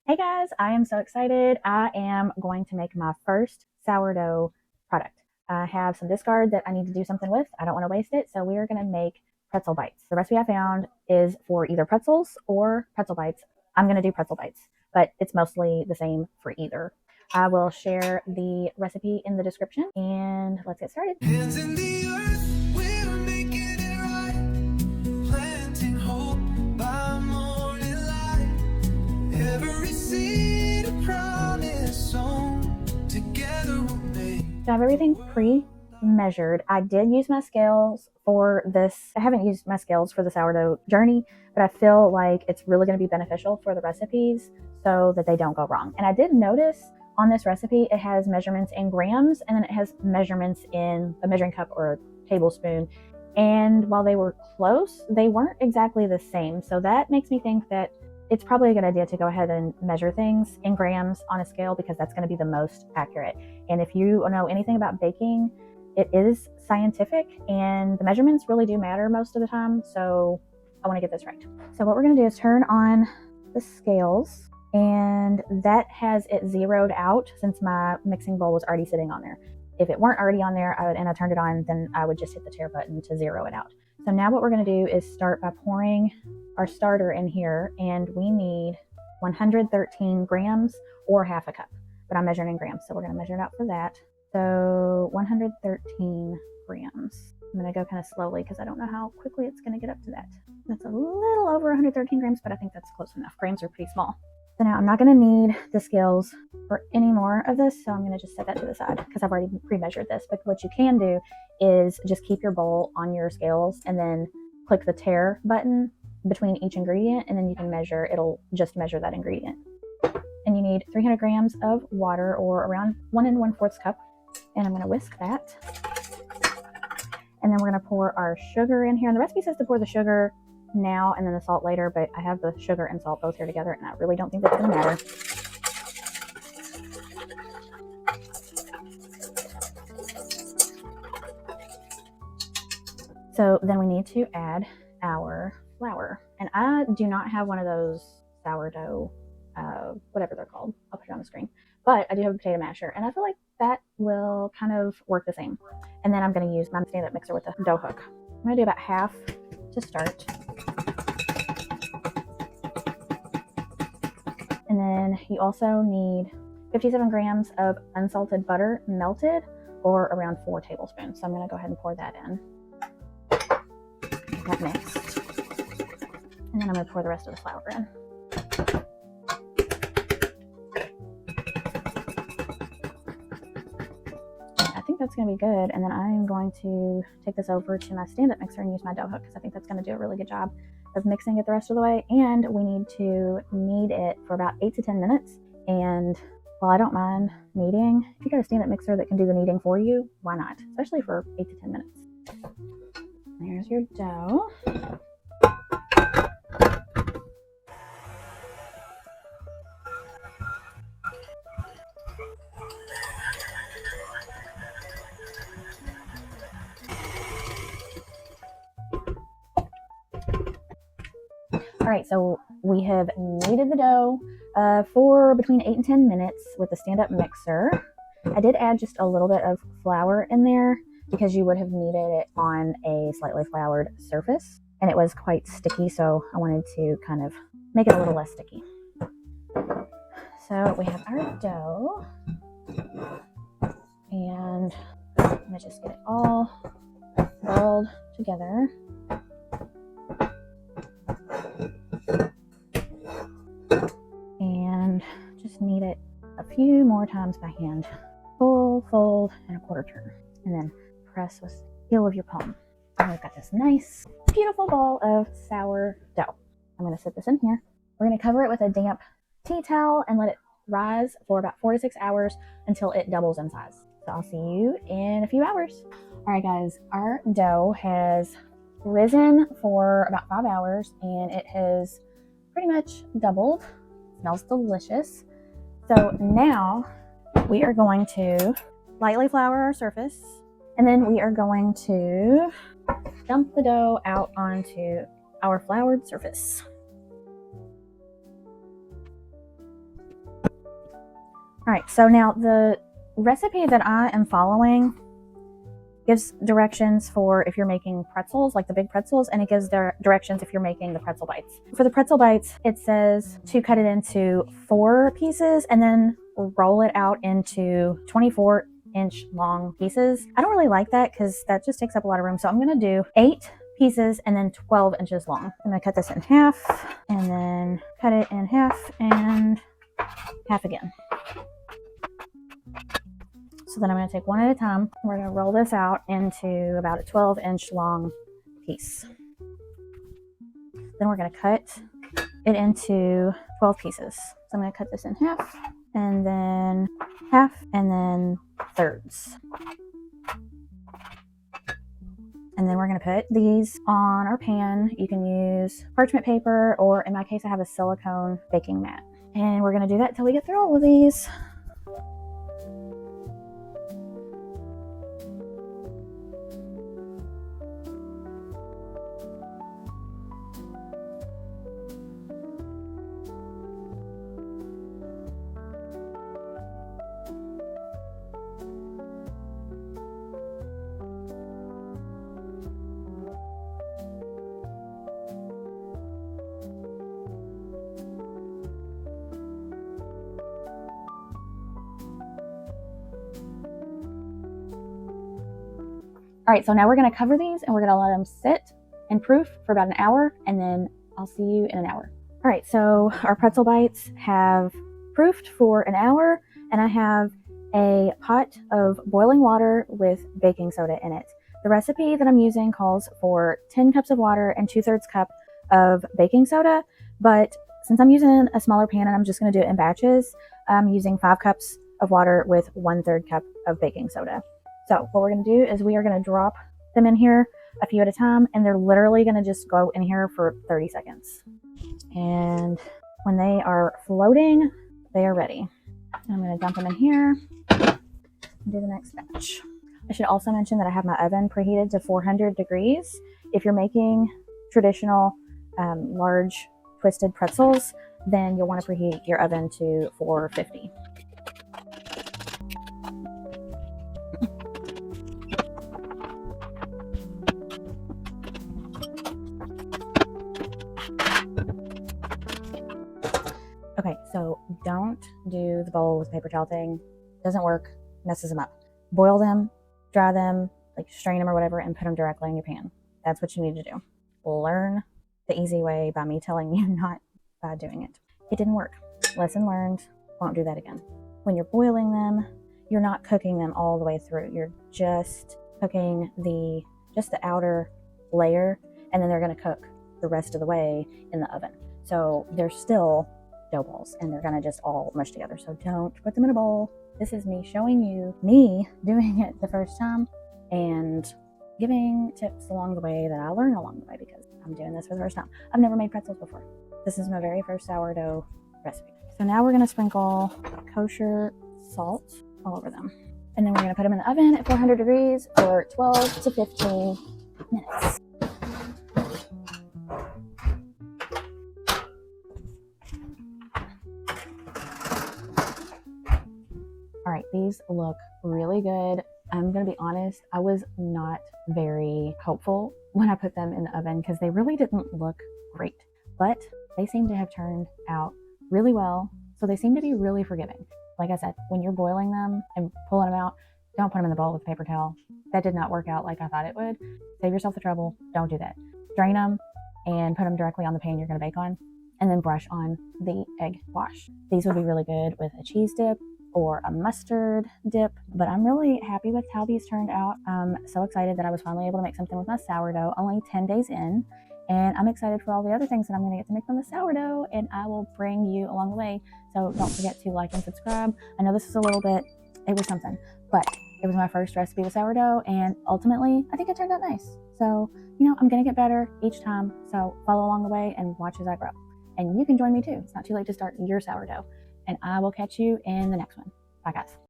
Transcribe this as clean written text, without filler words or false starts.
Hey guys, I am so excited. I am going to make my first sourdough product. I have some discard that I need to do something with. I don't want to waste it, so we are going to make pretzel bites. The recipe I found is for either pretzels or pretzel bites. I'm going to do pretzel bites, but it's mostly the same for either. I will share the recipe in the description and let's get started. Hands in the earth, we're making it right. Planting hope by morning light. Every seed a promise sown. Together we'll make. So I have everything pre-measured. I did use my scales for this. I haven't used my scales for the sourdough journey, but I feel like it's really going to be beneficial for the recipes so that they don't go wrong. And I did notice on this recipe, it has measurements in grams and then it has measurements in a measuring cup or a tablespoon. And while they were close, they weren't exactly the same. So that makes me think that it's probably a good idea to go ahead and measure things in grams on a scale because that's going to be the most accurate. And if you know anything about baking, it is scientific and the measurements really do matter most of the time. So I want to get this right. So what we're going to do is turn on the scales, and that has it zeroed out since my mixing bowl was already sitting on there. If it weren't already on there and I turned it on, then I would just hit the tare button to zero it out. So now what we're going to do is start by pouring our starter in here, and we need 113 grams or half a cup, but I'm measuring in grams, so we're going to measure it out for that. So 113 grams. I'm going to go kind of slowly because I don't know how quickly it's going to get up to that. That's a little over 113 grams, but I think that's close enough. Grams are pretty small. So now I'm not going to need the scales for any more of this, so I'm going to just set that to the side because I've already pre-measured this. But what you can do is just keep your bowl on your scales and then click the tare button between each ingredient, and then you can measure. It'll just measure that ingredient. And you need 300 grams of water, or around 1 1/4 cup. And I'm going to whisk that. And then we're going to pour our sugar in here. And the recipe says to pour the sugar now and then the salt later, but I have the sugar and salt both here together, and I really don't think that's going to matter. So then we need to add our flour, and I do not have one of those sourdough, whatever they're called. I'll put it on the screen, but I do have a potato masher, and I feel like that will kind of work the same. And then I'm going to use my stand-up mixer with a dough hook. I'm going to do about half to start. And then you also need 57 grams of unsalted butter melted, or around 4 tablespoons. So I'm going to go ahead and pour that in. That mixed. And then I'm going to pour the rest of the flour in. I think that's going to be good. And then I'm going to take this over to my stand-up mixer and use my dough hook because I think that's going to do a really good job of mixing it the rest of the way. And we need to knead it for about 8 to 10 minutes. And while I don't mind kneading, if you got a stand-up mixer that can do the kneading for you, why not? Especially for 8 to 10 minutes. There's your dough. All right, so we have kneaded the dough for between 8 and 10 minutes with the stand-up mixer. I did add just a little bit of flour in there because you would have kneaded it on a slightly floured surface, and it was quite sticky, so I wanted to kind of make it a little less sticky. So we have our dough, and I'm gonna just get it all rolled together. And just knead it a few more times by hand. Full, fold, and a quarter turn. And then press with the heel of your palm. And we've got this nice, beautiful ball of sourdough. I'm going to set this in here. We're going to cover it with a damp tea towel and let it rise for about 4 to 6 hours until it doubles in size. So I'll see you in a few hours. All right, guys, our dough has risen for about 5 hours and it has pretty much doubled. It smells delicious. So now we are going to lightly flour our surface, and then we are going to dump the dough out onto our floured surface. All right, so now the recipe that I am following gives directions for if you're making pretzels, like the big pretzels, and it gives directions if you're making the pretzel bites. For the pretzel bites, it says to cut it into 4 pieces and then roll it out into 24-inch long pieces. I don't really like that because that just takes up a lot of room. So I'm gonna do 8 pieces and then 12 inches long. I'm gonna cut this in half and then cut it in half and half again. So then I'm going to take one at a time. We're going to roll this out into about a 12-inch long piece. Then we're going to cut it into 12 pieces. So I'm going to cut this in half and then thirds. And then we're going to put these on our pan. You can use parchment paper, or in my case, I have a silicone baking mat. And we're going to do that until we get through all of these. All right, so now we're gonna cover these and we're gonna let them sit and proof for about an hour, and then I'll see you in an hour. All right, so our pretzel bites have proofed for an hour, and I have a pot of boiling water with baking soda in it. The recipe that I'm using calls for 10 cups of water and 2/3 cup of baking soda, but since I'm using a smaller pan and I'm just gonna do it in batches, I'm using 5 cups of water with 1/3 cup of baking soda. So what we're going to do is we are going to drop them in here a few at a time, and they're literally going to just go in here for 30 seconds. And when they are floating, they are ready. I'm going to dump them in here and do the next batch. I should also mention that I have my oven preheated to 400 degrees. If you're making traditional large twisted pretzels, then you'll want to preheat your oven to 450. Okay, so don't do the bowl with paper towel thing. Doesn't work, messes them up. Boil them, dry them, like strain them or whatever, and put them directly in your pan. That's what you need to do. Learn the easy way by me telling you, not by doing it. It didn't work. Lesson learned. Won't do that again. When you're boiling them, you're not cooking them all the way through. You're just cooking the outer layer, and then they're going to cook the rest of the way in the oven. So they're still dough balls, and they're going to just all mush together. So don't put them in a bowl. This is me showing you me doing it the first time and giving tips along the way that I learned along the way, because I'm doing this for the first time. I've never made pretzels before. This is my very first sourdough recipe. So now we're going to sprinkle kosher salt all over them. And then we're going to put them in the oven at 400 degrees for 12 to 15 minutes. All right, these look really good. I'm gonna be honest, I was not very hopeful when I put them in the oven because they really didn't look great, but they seem to have turned out really well. So they seem to be really forgiving. Like I said, when you're boiling them and pulling them out, don't put them in the bowl with a paper towel. That did not work out like I thought it would. Save yourself the trouble, don't do that. Drain them and put them directly on the pan you're gonna bake on, and then brush on the egg wash. These would be really good with a cheese dip or a mustard dip, but I'm really happy with how these turned out. I'm so excited that I was finally able to make something with my sourdough, only 10 days in, and I'm excited for all the other things that I'm gonna get to make from the sourdough, and I will bring you along the way. So don't forget to like and subscribe. I know this is a little bit, it was something, but it was my first recipe with sourdough, and ultimately, I think it turned out nice. So, you know, I'm gonna get better each time, so follow along the way and watch as I grow. And you can join me too. It's not too late to start your sourdough. And I will catch you in the next one. Bye, guys.